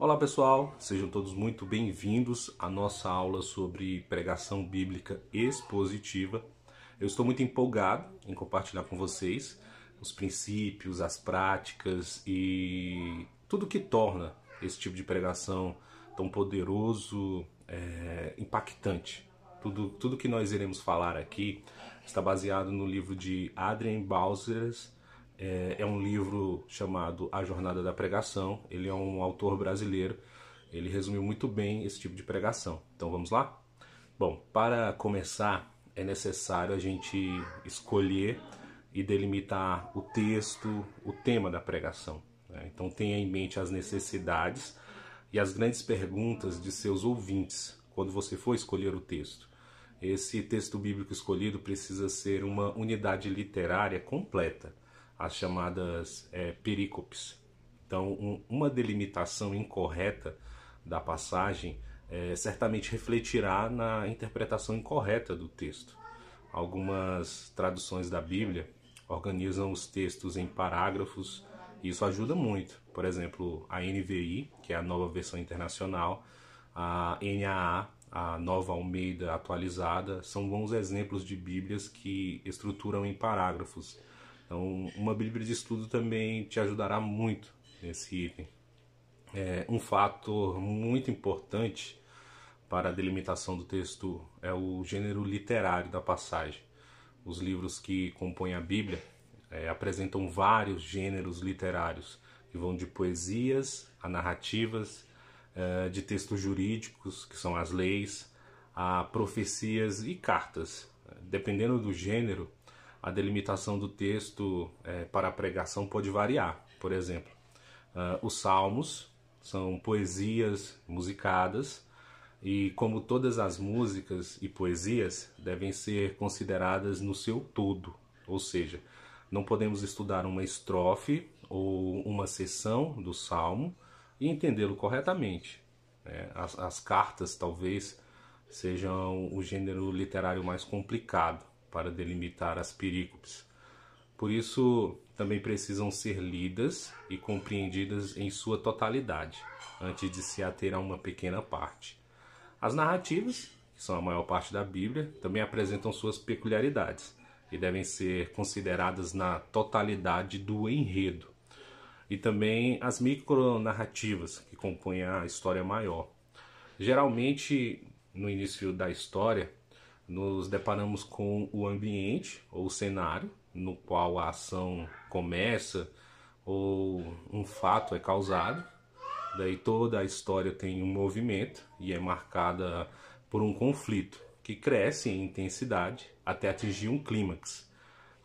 Olá pessoal, sejam todos muito bem-vindos à nossa aula sobre pregação bíblica expositiva. Eu estou muito empolgado em compartilhar com vocês os princípios, as práticas e tudo que torna esse tipo de pregação tão poderoso, impactante. Tudo que nós iremos falar aqui está baseado no livro de Adrian Balzers. É um livro chamado A Jornada da Pregação. Ele é um autor brasileiro. Ele resumiu muito bem esse tipo de pregação. Então vamos lá? Bom, para começar é necessário a gente escolher e delimitar o texto, o tema da pregação, né? Então tenha em mente as necessidades e as grandes perguntas de seus ouvintes quando você for escolher o texto. Esse texto bíblico escolhido precisa ser uma unidade literária completa, as chamadas perícopes. Então, uma delimitação incorreta da passagem certamente refletirá na interpretação incorreta do texto. Algumas traduções da Bíblia organizam os textos em parágrafos e isso ajuda muito. Por exemplo, a NVI, que é a Nova Versão Internacional, a NAA, a Nova Almeida Atualizada, são bons exemplos de Bíblias que estruturam em parágrafos. Então, uma Bíblia de estudo também te ajudará muito nesse item. Um fator muito importante para a delimitação do texto é o gênero literário da passagem. Os livros que compõem a Bíblia apresentam vários gêneros literários, que vão de poesias a narrativas, de textos jurídicos, que são as leis, a profecias e cartas. Dependendo do gênero, a delimitação do texto para a pregação pode variar. Por exemplo, os salmos são poesias musicadas e, como todas as músicas e poesias, devem ser consideradas no seu todo. Ou seja, não podemos estudar uma estrofe ou uma seção do salmo e entendê-lo corretamente. As cartas talvez sejam o gênero literário mais complicado para delimitar as perícopes. Por isso, também precisam ser lidas e compreendidas em sua totalidade, antes de se ater a uma pequena parte. As narrativas, que são a maior parte da Bíblia, também apresentam suas peculiaridades e devem ser consideradas na totalidade do enredo. E também as micronarrativas, que compõem a história maior. Geralmente, no início da história, nos deparamos com o ambiente ou o cenário no qual a ação começa ou um fato é causado. Daí toda a história tem um movimento e é marcada por um conflito que cresce em intensidade até atingir um clímax.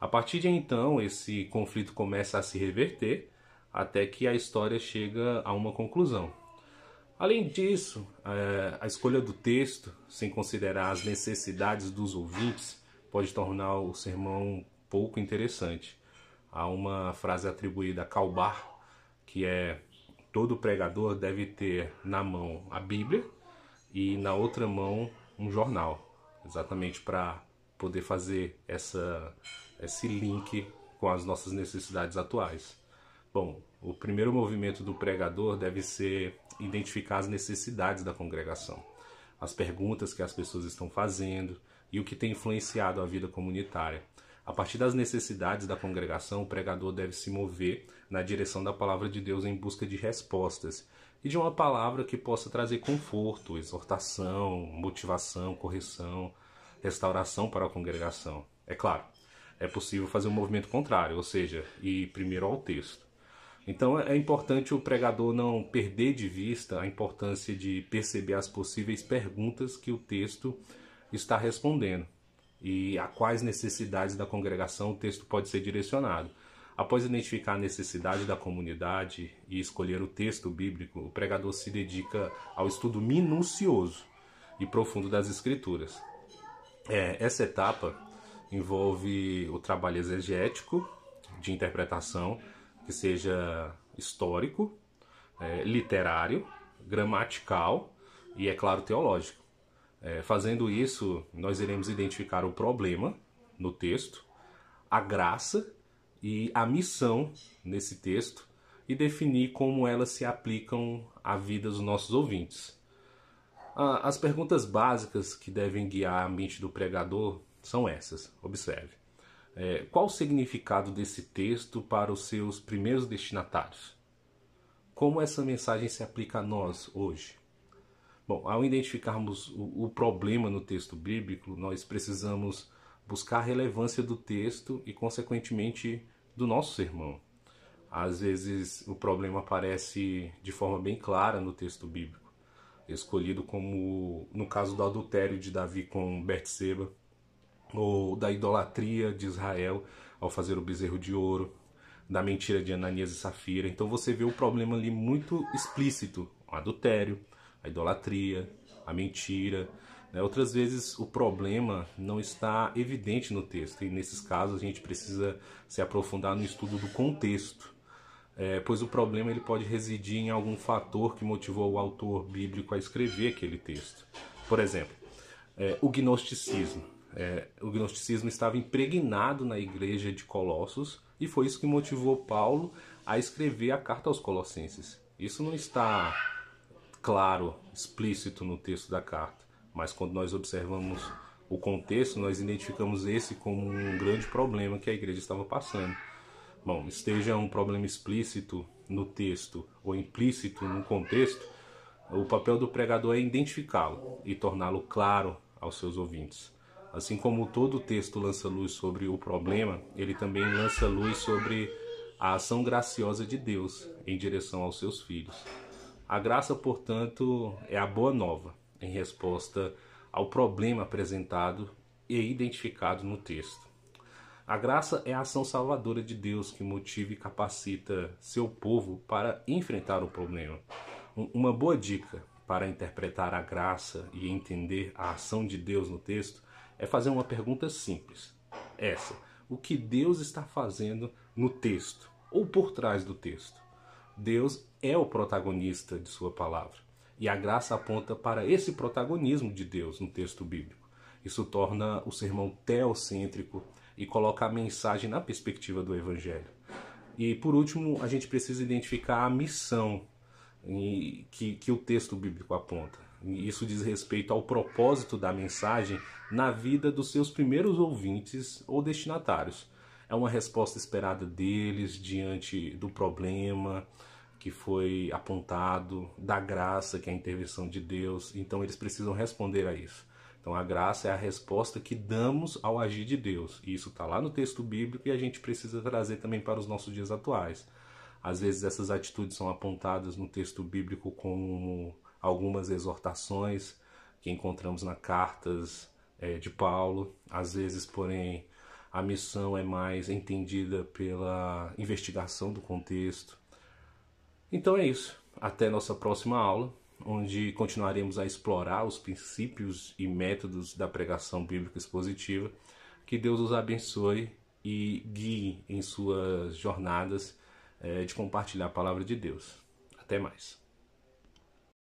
A partir de então, esse conflito começa a se reverter até que a história chega a uma conclusão. Além disso, a escolha do texto, sem considerar as necessidades dos ouvintes, pode tornar o sermão pouco interessante. Há uma frase atribuída a Calbar, que é: todo pregador deve ter na mão a Bíblia e na outra mão um jornal, exatamente para poder fazer esse link com as nossas necessidades atuais. Bom, o primeiro movimento do pregador deve ser identificar as necessidades da congregação, as perguntas que as pessoas estão fazendo e o que tem influenciado a vida comunitária. A partir das necessidades da congregação, o pregador deve se mover na direção da palavra de Deus em busca de respostas e de uma palavra que possa trazer conforto, exortação, motivação, correção, restauração para a congregação. É claro, é possível fazer um movimento contrário, ou seja, ir primeiro ao texto. Então é importante o pregador não perder de vista a importância de perceber as possíveis perguntas que o texto está respondendo e a quais necessidades da congregação o texto pode ser direcionado. Após identificar a necessidade da comunidade e escolher o texto bíblico, o pregador se dedica ao estudo minucioso e profundo das Escrituras. Essa etapa envolve o trabalho exegético, de interpretação, que seja histórico, literário, gramatical e, é claro, teológico. Fazendo isso, nós iremos identificar o problema no texto, a graça e a missão nesse texto e definir como elas se aplicam à vida dos nossos ouvintes. As perguntas básicas que devem guiar a mente do pregador são essas. Observe. Qual o significado desse texto para os seus primeiros destinatários? Como essa mensagem se aplica a nós hoje? Bom, ao identificarmos o problema no texto bíblico, nós precisamos buscar a relevância do texto e, consequentemente, do nosso sermão. Às vezes o problema aparece de forma bem clara no texto bíblico, escolhido como no caso do adultério de Davi com Betseba, ou da idolatria de Israel ao fazer o bezerro de ouro, da mentira de Ananias e Safira. Então você vê o problema ali muito explícito: o adultério, a idolatria, a mentira. Outras vezes o problema não está evidente no texto, e nesses casos a gente precisa se aprofundar no estudo do contexto, pois o problema ele pode residir em algum fator que motivou o autor bíblico a escrever aquele texto. Por exemplo, o gnosticismo. O gnosticismo estava impregnado na igreja de Colossos, e foi isso que motivou Paulo a escrever a carta aos Colossenses. Isso não está claro, explícito no texto da carta, mas quando nós observamos o contexto, nós identificamos esse como um grande problema que a igreja estava passando. Bom, esteja um problema explícito no texto ou implícito no contexto, o papel do pregador é identificá-lo e torná-lo claro aos seus ouvintes. Assim como todo texto lança luz sobre o problema, ele também lança luz sobre a ação graciosa de Deus em direção aos seus filhos. A graça, portanto, é a boa nova em resposta ao problema apresentado e identificado no texto. A graça é a ação salvadora de Deus que motiva e capacita seu povo para enfrentar o problema. Uma boa dica para interpretar a graça e entender a ação de Deus no texto é fazer uma pergunta simples. Essa: o que Deus está fazendo no texto ou por trás do texto? Deus é o protagonista de sua palavra, e a graça aponta para esse protagonismo de Deus no texto bíblico. Isso torna o sermão teocêntrico e coloca a mensagem na perspectiva do Evangelho. E por último, a gente precisa identificar a missão que o texto bíblico aponta. Isso diz respeito ao propósito da mensagem na vida dos seus primeiros ouvintes ou destinatários. É uma resposta esperada deles diante do problema que foi apontado, da graça, que é a intervenção de Deus. Então eles precisam responder a isso. Então a graça é a resposta que damos ao agir de Deus. E isso está lá no texto bíblico e a gente precisa trazer também para os nossos dias atuais. Às vezes essas atitudes são apontadas no texto bíblico como algumas exortações que encontramos nas cartas de Paulo. Às vezes, porém, a missão é mais entendida pela investigação do contexto. Então é isso. Até nossa próxima aula, onde continuaremos a explorar os princípios e métodos da pregação bíblica expositiva. Que Deus os abençoe e guie em suas jornadas de compartilhar a palavra de Deus. Até mais.